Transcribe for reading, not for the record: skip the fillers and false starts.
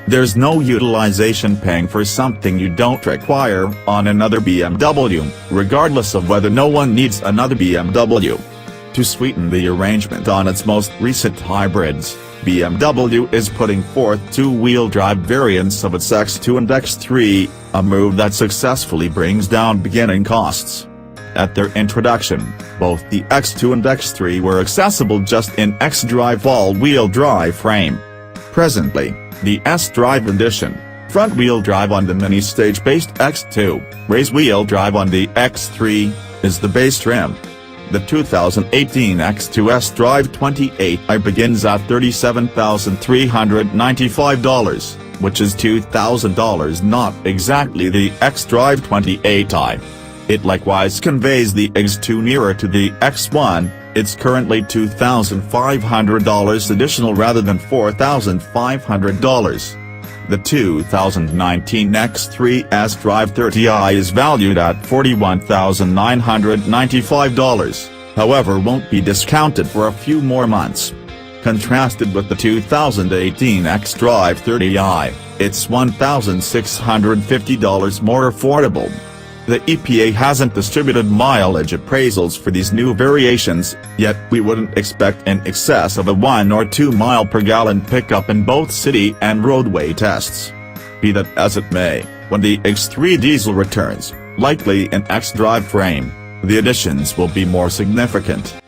There's no utilization paying for something you don't require on another BMW, regardless of whether no one needs another BMW. To sweeten the arrangement on its most recent hybrids, BMW is putting forth two-wheel drive variants of its X2 and X3, a move that successfully brings down beginning costs. At their introduction, both the X2 and X3 were accessible just in xDrive all-wheel drive frame. Presently, the sDrive edition, front-wheel drive on the mini-stage-based X2, race-wheel drive on the X3, is the base trim. The 2018 X2 sDrive 28i begins at $37,395, which is $2,000 not exactly the xDrive 28i. It likewise conveys the X2 nearer to the X1, it's currently $2,500 additional rather than $4,500. The 2019 X3 sDrive 30i is valued at $41,995, however won't be discounted for a few more months. Contrasted with the 2018 xDrive 30i, it's $1,650 more affordable. The EPA hasn't distributed mileage appraisals for these new variations, yet we wouldn't expect in excess of a 1 or 2 mile per gallon pickup in both city and roadway tests. Be that as it may, when the X3 diesel returns, likely in xDrive frame, the additions will be more significant.